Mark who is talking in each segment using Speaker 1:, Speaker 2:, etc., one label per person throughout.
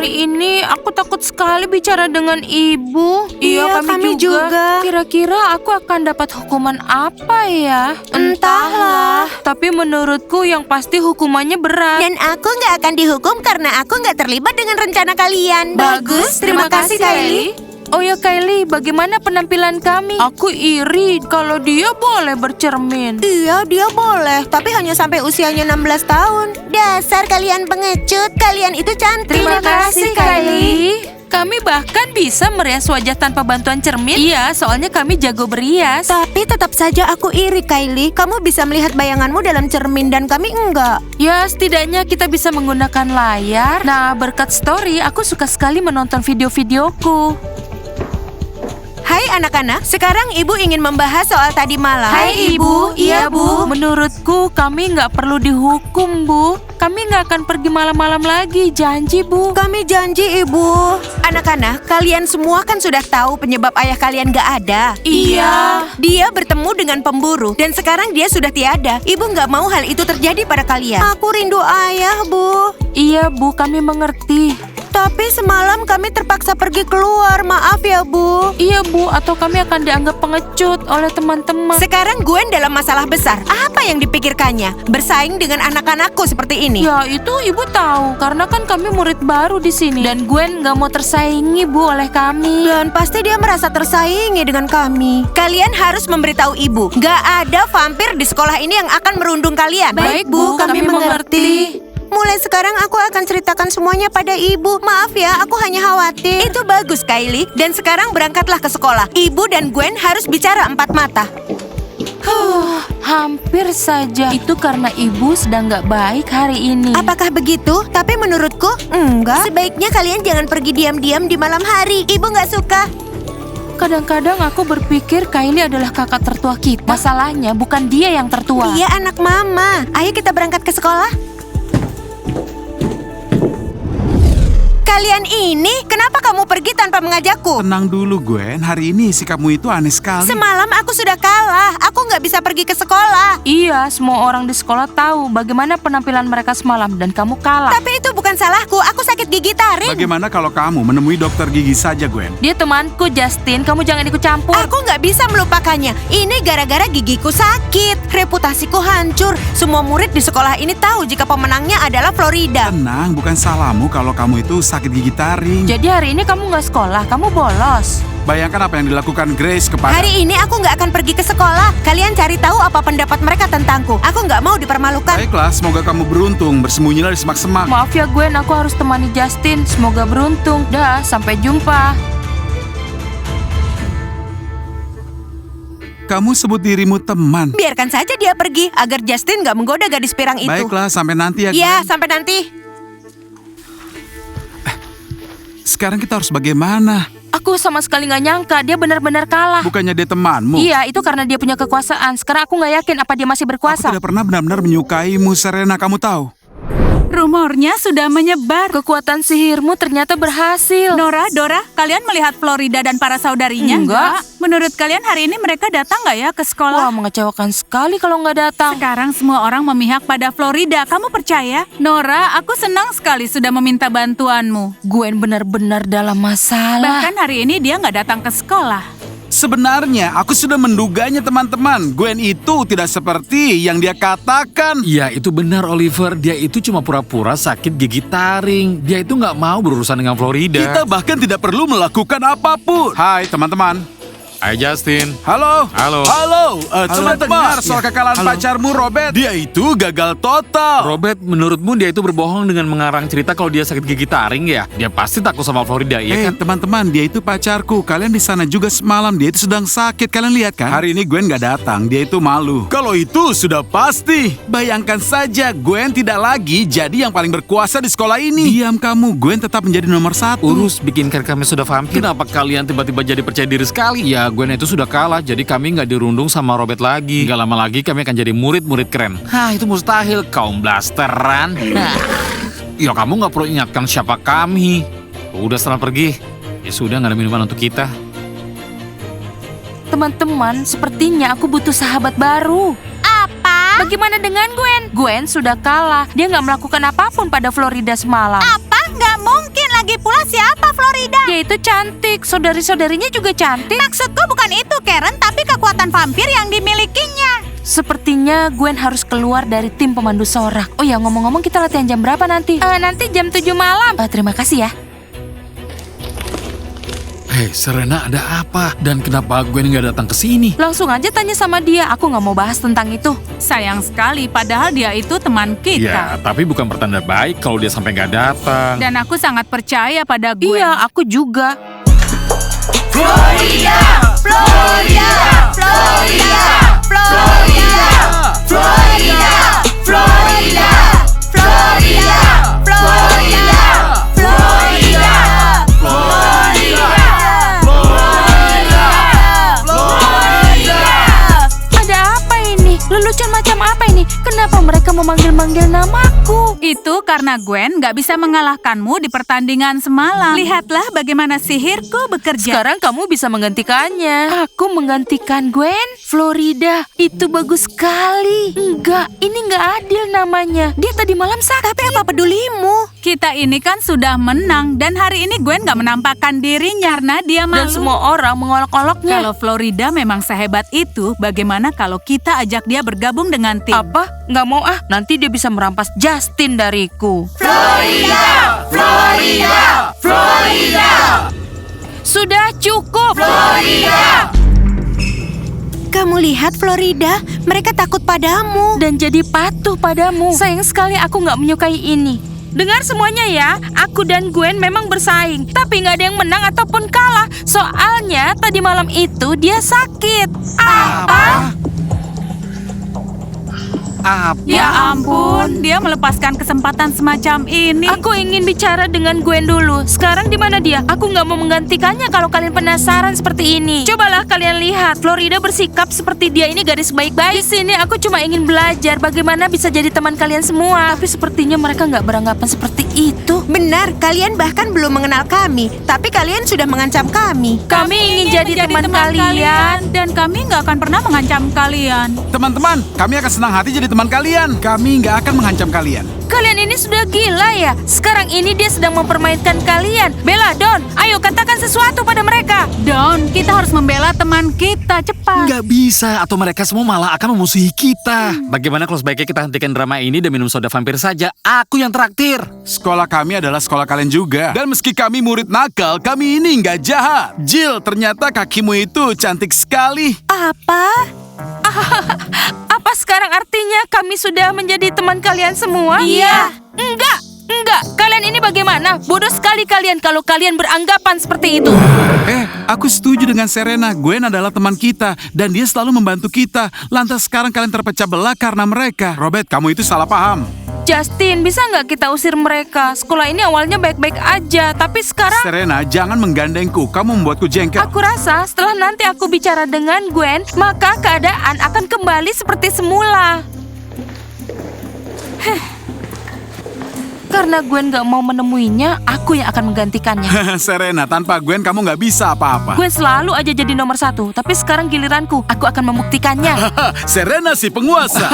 Speaker 1: Kali ini aku takut sekali bicara dengan ibu.
Speaker 2: Iya, kami juga.
Speaker 1: Kira-kira aku akan dapat hukuman apa ya?
Speaker 2: Entahlah.
Speaker 1: Tapi menurutku yang pasti hukumannya berat.
Speaker 2: Dan aku nggak akan dihukum karena aku nggak terlibat dengan rencana kalian.
Speaker 1: Bagus, terima kasih Kylie. Oh ya Kylie, bagaimana penampilan kami? Aku iri kalau dia boleh bercermin.
Speaker 2: Iya, dia boleh, tapi hanya sampai usianya 16 tahun. Dasar kalian pengecut, kalian itu cantik.
Speaker 1: Terima kasih Kylie. Kami bahkan bisa merias wajah tanpa bantuan cermin. Iya, soalnya kami jago berias.
Speaker 2: Tapi tetap saja aku iri, Kylie. Kamu bisa melihat bayanganmu dalam cermin dan kami enggak.
Speaker 1: Ya, setidaknya kita bisa menggunakan layar. Nah, berkat story, aku suka sekali menonton video-videoku.
Speaker 2: Hai anak-anak, sekarang Ibu ingin membahas soal tadi malam.
Speaker 1: Hai Ibu, iya Bu. Menurutku kami nggak perlu dihukum Bu. Kami nggak akan pergi malam-malam lagi, janji Bu.
Speaker 2: Kami janji Ibu. Anak-anak, kalian semua kan sudah tahu penyebab ayah kalian nggak ada.
Speaker 1: Iya.
Speaker 2: Dia bertemu dengan pemburu dan sekarang dia sudah tiada. Ibu nggak mau hal itu terjadi pada kalian. Aku rindu ayah, Bu.
Speaker 1: Iya Bu, kami mengerti.
Speaker 2: Tapi semalam kami terpaksa pergi keluar, maaf ya Bu.
Speaker 1: Iya Bu, atau kami akan dianggap pengecut oleh teman-teman.
Speaker 2: Sekarang Gwen dalam masalah besar. Apa yang dipikirkannya? Bersaing dengan anak-anakku seperti ini.
Speaker 1: Ya itu Ibu tahu, karena kan kami murid baru di sini. Dan Gwen nggak mau tersaingi Bu oleh kami.
Speaker 2: Dan pasti dia merasa tersaingi dengan kami. Kalian harus memberitahu Ibu, nggak ada vampir di sekolah ini yang akan merundung kalian.
Speaker 1: Baik Bu, kami mengerti.
Speaker 2: Mulai sekarang aku akan ceritakan semuanya pada Ibu. Maaf ya, aku hanya khawatir. Itu bagus, Kylie. Dan sekarang berangkatlah ke sekolah. Ibu dan Gwen harus bicara empat mata.
Speaker 1: Hampir saja. Itu karena Ibu sedang nggak baik hari ini.
Speaker 2: Apakah begitu? Tapi menurutku, enggak. Sebaiknya kalian jangan pergi diam-diam di malam hari. Ibu nggak suka.
Speaker 1: Kadang-kadang aku berpikir Kylie adalah kakak tertua kita. Masalahnya bukan dia yang tertua.
Speaker 2: Dia anak mama. Ayo kita berangkat ke sekolah. Kalian ini, kenapa kamu pergi tanpa mengajakku?
Speaker 3: Tenang dulu Gwen, hari ini sikapmu itu aneh sekali.
Speaker 2: Semalam aku sudah kalah, aku nggak bisa pergi ke sekolah.
Speaker 1: Iya, semua orang di sekolah tahu bagaimana penampilan mereka semalam dan kamu kalah.
Speaker 2: Tapi itu bukan salahku, aku sakit gigi taring.
Speaker 3: Bagaimana kalau kamu menemui dokter gigi saja Gwen?
Speaker 1: Dia temanku Justin, kamu jangan ikut campur.
Speaker 2: Aku nggak bisa melupakannya. Ini gara-gara gigiku sakit, reputasiku hancur. Semua murid di sekolah ini tahu jika pemenangnya adalah Florida.
Speaker 3: Tenang, bukan salahmu kalau kamu itu sakit gigi taring.
Speaker 1: Jadi hari ini kamu nggak sekolah, kamu bolos.
Speaker 3: Bayangkan apa yang dilakukan Grace kepada...
Speaker 2: Hari ini aku nggak akan pergi ke sekolah. Kalian cari tahu apa pendapat mereka tentangku. Aku nggak mau dipermalukan.
Speaker 3: Baiklah, semoga kamu beruntung. Bersembunyilah di semak-semak.
Speaker 1: Maaf ya Gwen, aku harus temani Justin. Semoga beruntung. Dah, sampai jumpa.
Speaker 3: Kamu sebut dirimu teman.
Speaker 2: Biarkan saja dia pergi agar Justin nggak menggoda gadis pirang itu.
Speaker 3: Baiklah, sampai nanti ya Gwen.
Speaker 2: Iya, sampai nanti.
Speaker 3: Sekarang kita harus bagaimana?
Speaker 1: Aku sama sekali nggak nyangka dia benar-benar kalah.
Speaker 3: Bukannya dia temanmu?
Speaker 1: Iya, itu karena dia punya kekuasaan. Sekarang aku nggak yakin apa dia masih
Speaker 3: Aku
Speaker 1: berkuasa.
Speaker 3: tidak pernah benar-benar menyukaimu, Serena, kamu tahu.
Speaker 4: Rumornya sudah menyebar.
Speaker 1: Kekuatan sihirmu ternyata berhasil.
Speaker 4: Nora, Dora, kalian melihat Florida dan para saudarinya?
Speaker 1: Enggak.
Speaker 4: Menurut kalian hari ini mereka datang nggak ya ke
Speaker 1: Wah,
Speaker 4: sekolah?
Speaker 1: mengecewakan sekali kalau nggak datang.
Speaker 4: Sekarang semua orang memihak pada Florida. Kamu percaya? Nora, aku senang sekali sudah meminta bantuanmu.
Speaker 1: Gwen benar-benar dalam masalah.
Speaker 4: Bahkan hari ini dia nggak datang ke sekolah.
Speaker 3: Sebenarnya, aku sudah menduganya teman-teman. Gwen itu tidak seperti yang dia katakan.
Speaker 5: Ya itu benar Oliver, dia itu cuma pura-pura sakit gigi taring. Dia itu nggak mau berurusan dengan Florida.
Speaker 3: Kita bahkan tidak perlu melakukan apapun. Hai teman-teman.
Speaker 5: Hai Justin.
Speaker 3: Halo.
Speaker 5: Halo.
Speaker 3: Halo. Coba dengar soal
Speaker 5: Ya,
Speaker 3: kekalahan
Speaker 5: halo.
Speaker 3: pacarmu Robert. Dia itu gagal total.
Speaker 5: Robert, menurutmu dia itu berbohong dengan mengarang cerita kalau dia sakit gigi taring ya? Dia pasti takut sama Florida, iya kan?
Speaker 3: Teman-teman, dia itu pacarku. Kalian di sana juga semalam, dia itu sedang sakit. Kalian lihat kan? Hari ini Gwen gak datang, dia itu malu. Kalau itu sudah pasti. Bayangkan saja, Gwen tidak lagi jadi yang paling berkuasa di sekolah ini. Diam kamu, Gwen tetap menjadi nomor 1.
Speaker 5: Urus bikinkan kami sudah vampir. Kenapa kalian tiba-tiba jadi percaya diri sekali? Ya, Gwen itu sudah kalah, jadi kami nggak dirundung sama Robert lagi. Nggak lama lagi kami akan jadi murid-murid keren. Hah, itu mustahil, kaum blasteran. Nah, ya kamu nggak perlu ingatkan siapa kami. Udah setelah pergi. Ya sudah, nggak ada minuman untuk kita.
Speaker 1: Teman-teman, sepertinya aku butuh sahabat baru.
Speaker 2: Apa?
Speaker 1: Bagaimana dengan Gwen? Gwen sudah kalah. Dia nggak melakukan apapun pada Florida semalam.
Speaker 2: Apa?
Speaker 4: Nggak mungkin. Lagi pula siapa Florida?
Speaker 1: Dia itu cantik, saudari-saudarinya juga cantik.
Speaker 4: Maksudku bukan itu, Karen, tapi kekuatan vampir yang dimilikinya.
Speaker 1: Sepertinya Gwen harus keluar dari tim pemandu sorak. Oh ya, ngomong-ngomong kita latihan jam berapa nanti? Nanti jam 7 malam. Terima kasih ya.
Speaker 5: Hei, Serena, ada apa? Dan kenapa Gwen nggak datang ke sini?
Speaker 1: Langsung aja tanya sama dia, aku nggak mau bahas tentang itu.
Speaker 4: Sayang sekali, padahal dia itu teman
Speaker 5: Ya,
Speaker 4: kita.
Speaker 5: tapi bukan pertanda baik kalau dia sampai nggak datang.
Speaker 4: Dan aku sangat percaya pada Gwen.
Speaker 1: Iya, aku juga.
Speaker 2: Florida, Florida, Florida, Florida, Florida, Florida, Florida, Florida, Florida,
Speaker 1: Ada apa ini? Lelucon macam apa ini? Kenapa mereka memanggil-manggil namaku?
Speaker 4: Itu karena Gwen nggak bisa mengalahkanmu di pertandingan semalam. Lihatlah bagaimana sihirku bekerja.
Speaker 1: Sekarang kamu bisa menggantikannya. Aku menggantikan Gwen? Florida, itu bagus sekali. Enggak, ini enggak adil namanya. Dia tadi malam sakit.
Speaker 2: Tapi apa pedulimu?
Speaker 4: Kita ini kan sudah menang dan hari ini Gwen nggak menampakkan dirinya karena dia malu.
Speaker 1: Dan semua orang mengolok-oloknya.
Speaker 4: Kalau Florida memang sehebat itu, bagaimana kalau kita ajak dia bergabung dengan tim?
Speaker 1: Apa? Nggak mau ah, nanti dia bisa merampas Justin dariku.
Speaker 2: Florida, Florida, Florida,
Speaker 1: Sudah cukup.
Speaker 2: Florida. Kamu lihat Florida, mereka takut padamu.
Speaker 1: Dan jadi patuh padamu. Sayang sekali aku nggak menyukai ini. Dengar semuanya ya, aku dan Gwen memang bersaing. Tapi nggak ada yang menang ataupun kalah. Soalnya tadi malam itu dia sakit. Apa?
Speaker 4: Ya ampun, dia melepaskan kesempatan semacam ini.
Speaker 1: Aku ingin bicara dengan Gwen dulu. Sekarang di mana dia? Aku nggak mau menggantikannya kalau kalian penasaran seperti ini. Cobalah kalian lihat, Florida bersikap seperti dia ini gadis baik-baik. Di sini aku cuma ingin belajar bagaimana bisa jadi teman kalian semua. Tapi sepertinya mereka nggak beranggapan seperti itu.
Speaker 2: Benar, kalian bahkan belum mengenal kami, tapi kalian sudah mengancam kami.
Speaker 1: Kami ingin jadi teman kalian.
Speaker 4: dan kami nggak akan pernah mengancam kalian.
Speaker 3: Teman-teman, kami akan senang hati jadi teman kalian. Kami nggak akan mengancam kalian.
Speaker 1: Kalian ini sudah gila ya? Sekarang ini dia sedang mempermainkan kalian. Bella, Don, ayo katakan sesuatu pada mereka.
Speaker 4: Don, kita harus membela teman kita, cepat.
Speaker 5: Nggak bisa, atau mereka semua malah akan memusuhi kita. Bagaimana kalau sebaiknya kita hentikan drama ini dan minum soda vampir saja? Aku yang traktir.
Speaker 3: Sekolah kami adalah sekolah kalian juga. Dan meski kami murid nakal, kami ini nggak jahat. Jill, ternyata kakimu itu cantik sekali.
Speaker 2: Apa?
Speaker 1: Apa sekarang artinya kami sudah menjadi teman kalian semua?
Speaker 2: Iya.
Speaker 1: Enggak. Kalian ini bagaimana? Bodoh sekali kalian kalau kalian beranggapan seperti itu.
Speaker 3: Aku setuju dengan Serena. Gwen adalah teman kita dan dia selalu membantu kita. Lantas sekarang kalian terpecah belah karena mereka. Robert, kamu itu salah paham.
Speaker 1: Justin, bisa nggak kita usir mereka? Sekolah ini awalnya baik-baik aja, tapi sekarang...
Speaker 3: Serena, jangan menggandengku. Kamu membuatku jengkel.
Speaker 1: Aku rasa setelah nanti aku bicara dengan Gwen, maka keadaan akan kembali seperti semula. Karena Gwen gak mau menemuinya, aku yang akan menggantikannya.
Speaker 3: Serena, tanpa Gwen kamu nggak bisa apa-apa.
Speaker 1: Gwen selalu aja jadi nomor 1, tapi sekarang giliranku, aku akan membuktikannya.
Speaker 3: Serena si penguasa.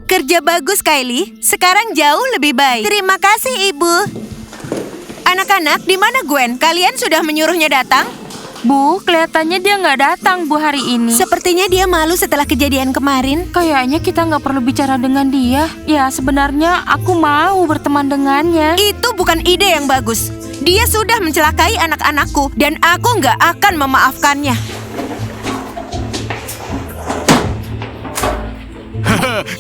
Speaker 2: Kerja bagus, Kylie. Sekarang jauh lebih baik. Terima kasih, Ibu. Anak-anak, di mana Gwen? Kalian sudah menyuruhnya datang?
Speaker 1: Bu, kelihatannya dia nggak datang Bu hari ini.
Speaker 2: Sepertinya dia malu setelah kejadian kemarin.
Speaker 1: Kayaknya kita nggak perlu bicara dengan dia. Ya, sebenarnya aku mau berteman dengannya.
Speaker 2: Itu bukan ide yang bagus. Dia sudah mencelakai anak-anakku dan aku nggak akan memaafkannya.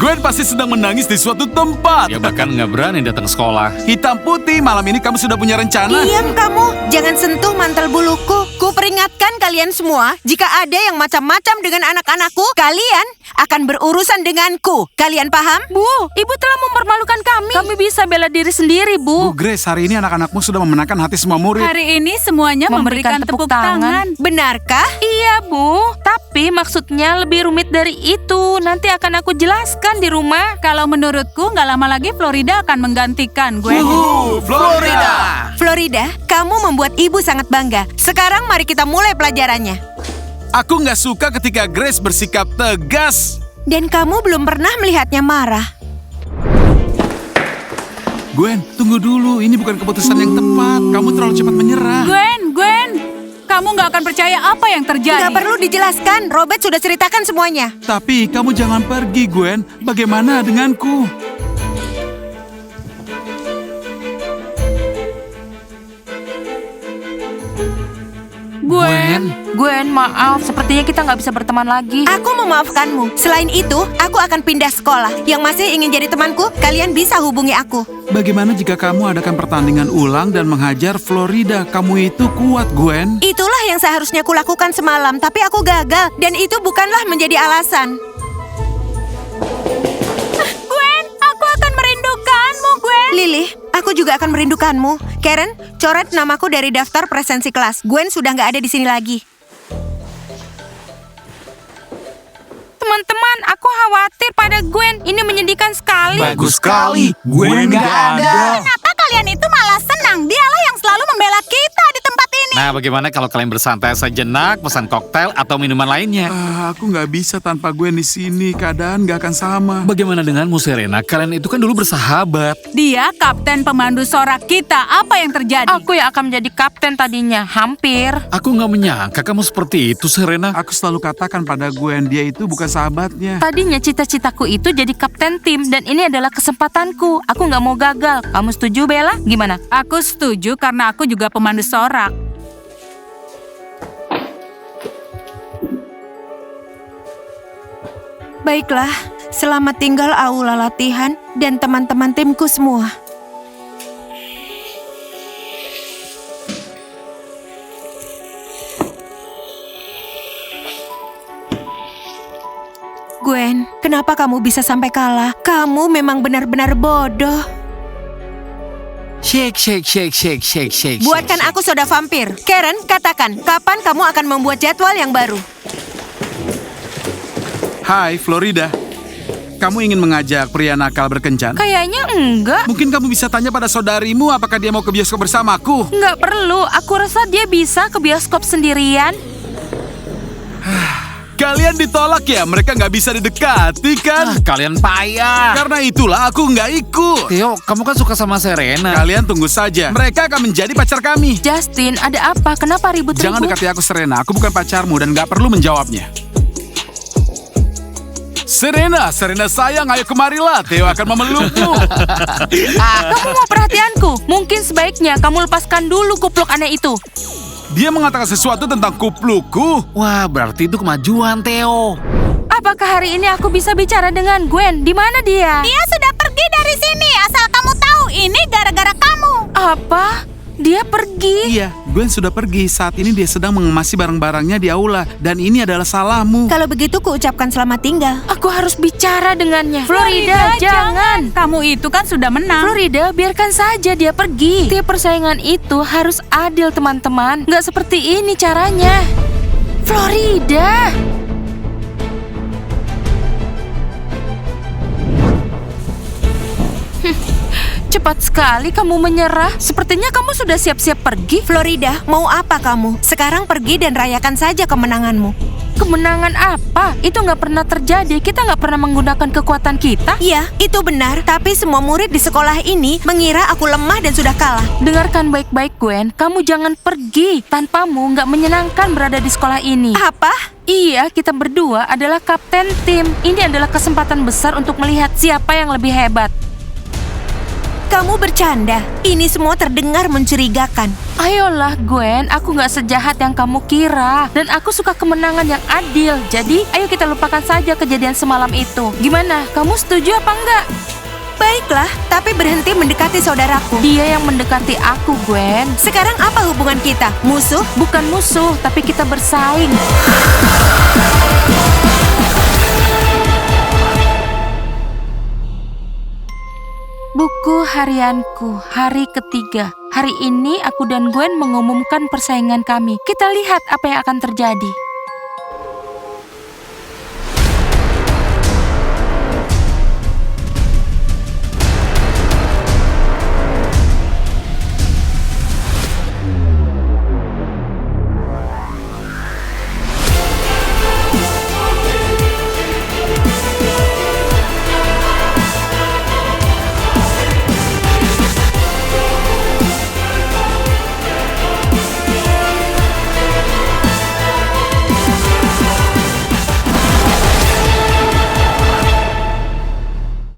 Speaker 3: Gwen pasti sedang menangis di suatu tempat.
Speaker 5: Ya bahkan nggak berani datang sekolah.
Speaker 3: Hitam putih, malam ini kamu sudah punya rencana?
Speaker 2: Diam kamu, jangan sentuh mantel buluku. Ku peringatkan kalian semua, jika ada yang macam-macam dengan anak-anakku, kalian akan berurusan denganku. Kalian paham?
Speaker 1: Bu, Ibu telah mempermalukan kami. Kami bisa bela diri sendiri,
Speaker 3: Bu
Speaker 1: Bu.
Speaker 3: Grace, hari ini anak-anakmu sudah memenangkan hati semua murid.
Speaker 4: Hari ini semuanya memberikan tepuk tangan.
Speaker 2: Benarkah?
Speaker 1: Iya, Bu. Tapi maksudnya lebih rumit dari itu. Nanti akan aku jelaskan di rumah.
Speaker 4: Kalau menurutku, nggak lama lagi Florida akan menggantikan Gwen.
Speaker 3: Florida.
Speaker 2: Florida, kamu membuat ibu sangat bangga. Sekarang mari kita mulai pelajarannya.
Speaker 3: Aku nggak suka ketika Grace bersikap tegas.
Speaker 2: Dan kamu belum pernah melihatnya marah.
Speaker 3: Gwen, tunggu dulu. Ini bukan keputusan yang tepat. Kamu terlalu cepat menyerah.
Speaker 4: Gwen, kamu nggak akan percaya apa yang terjadi.
Speaker 2: Nggak perlu dijelaskan, Robert sudah ceritakan semuanya.
Speaker 3: Tapi kamu jangan pergi, Gwen. Bagaimana denganku?
Speaker 1: Gwen, maaf. Sepertinya kita nggak bisa berteman lagi.
Speaker 2: Aku memaafkanmu. Selain itu, aku akan pindah sekolah. Yang masih ingin jadi temanku, kalian bisa hubungi aku.
Speaker 3: Bagaimana jika kamu adakan pertandingan ulang dan menghajar Florida? Kamu itu kuat, Gwen.
Speaker 2: Itulah yang seharusnya kulakukan semalam, tapi aku gagal. Dan itu bukanlah menjadi alasan.
Speaker 4: Gwen, aku akan merindukanmu, Gwen.
Speaker 2: Lily, aku juga akan merindukanmu. Karen, coret namaku dari daftar presensi kelas. Gwen sudah nggak ada di sini lagi.
Speaker 1: Teman-teman, aku khawatir pada Gwen. Ini menyedihkan sekali.
Speaker 5: Bagus sekali. Gwen nggak ada.
Speaker 4: Kenapa kalian itu malah senang? Dialah yang selalu membela kita di tempat ini.
Speaker 5: Nah, bagaimana kalau kalian bersantai sejenak, pesan koktail atau minuman lainnya?
Speaker 3: Aku nggak bisa tanpa Gwen di sini. Keadaan nggak akan sama.
Speaker 5: Bagaimana denganmu, Serena? Kalian itu kan dulu bersahabat.
Speaker 4: Dia kapten pemandu sorak kita. Apa yang terjadi?
Speaker 1: Aku yang akan menjadi kapten tadinya. Hampir.
Speaker 5: Aku nggak menyangka kamu seperti itu, Serena.
Speaker 3: Aku selalu katakan pada Gwen, dia itu bukan sahabatnya.
Speaker 1: Tadinya cita-citaku itu jadi kapten tim. Dan ini adalah kesempatanku. Aku nggak mau gagal. Kamu setuju, Bella? Gimana?
Speaker 4: Aku setuju karena aku juga pemandu sorak.
Speaker 2: Baiklah, selamat tinggal aula latihan dan teman-teman timku semua. Gwen, kenapa kamu bisa sampai kalah? Kamu memang benar-benar bodoh.
Speaker 5: Shake.
Speaker 2: Buatkan aku soda vampir. Karen, katakan, kapan kamu akan membuat jadwal yang baru?
Speaker 3: Hai, Florida. Kamu ingin mengajak pria nakal berkencan?
Speaker 1: Kayaknya enggak.
Speaker 3: Mungkin kamu bisa tanya pada saudarimu apakah dia mau ke bioskop bersamaku.
Speaker 1: Nggak perlu. Aku rasa dia bisa ke bioskop sendirian.
Speaker 3: Kalian ditolak ya? Mereka nggak bisa didekati kan?
Speaker 5: Kalian payah.
Speaker 3: Karena itulah aku nggak ikut.
Speaker 5: Theo, kamu kan suka sama Serena.
Speaker 3: Kalian tunggu saja. Mereka akan menjadi pacar kami.
Speaker 1: Justin, ada apa? Kenapa ribut-ribut?
Speaker 3: Jangan dekati aku, Serena. Aku bukan pacarmu dan nggak perlu menjawabnya. Serena sayang, ayo kemarilah. Theo akan memelukmu.
Speaker 1: Kamu mau perhatianku? Mungkin sebaiknya kamu lepaskan dulu kupluk aneh itu.
Speaker 3: Dia mengatakan sesuatu tentang kuplukku.
Speaker 5: Wah, berarti itu kemajuan, Theo.
Speaker 1: Apakah hari ini aku bisa bicara dengan Gwen? Di mana dia?
Speaker 4: Dia sudah pergi dari sini. Asal kamu tahu, ini gara-gara kamu.
Speaker 1: Apa? Dia pergi?
Speaker 3: Iya, Gwen sudah pergi. Saat ini dia sedang mengemasi barang-barangnya di aula. Dan ini adalah salahmu.
Speaker 2: Kalau begitu kuucapkan selamat tinggal.
Speaker 1: Aku harus bicara dengannya. Florida, jangan.
Speaker 4: Kamu itu kan sudah menang.
Speaker 1: Florida, biarkan saja dia pergi. Tiap persaingan itu harus adil, teman-teman. Nggak seperti ini caranya. Florida. Cepat sekali kamu menyerah. Sepertinya kamu sudah siap-siap pergi.
Speaker 2: Florida, mau apa kamu? Sekarang pergi dan rayakan saja kemenanganmu.
Speaker 1: Kemenangan apa? Itu nggak pernah terjadi. Kita nggak pernah menggunakan kekuatan kita.
Speaker 2: Iya, itu benar. Tapi semua murid di sekolah ini mengira aku lemah dan sudah kalah.
Speaker 1: Dengarkan baik-baik, Gwen. Kamu jangan pergi. Tanpamu nggak menyenangkan berada di sekolah ini.
Speaker 2: Apa?
Speaker 1: Iya, kita berdua adalah kapten tim. Ini adalah kesempatan besar untuk melihat siapa yang lebih hebat.
Speaker 2: Kamu bercanda. Ini semua terdengar mencurigakan.
Speaker 1: Ayolah, Gwen. Aku nggak sejahat yang kamu kira. Dan aku suka kemenangan yang adil. Jadi, ayo kita lupakan saja kejadian semalam itu. Gimana? Kamu setuju apa enggak?
Speaker 2: Baiklah, tapi berhenti mendekati saudaraku.
Speaker 1: Dia yang mendekati aku, Gwen.
Speaker 2: Sekarang apa hubungan kita? Musuh?
Speaker 1: Bukan musuh, tapi kita bersaing. Buku harianku, hari ketiga. Hari ini aku dan Gwen mengumumkan persaingan kami. Kita lihat apa yang akan terjadi.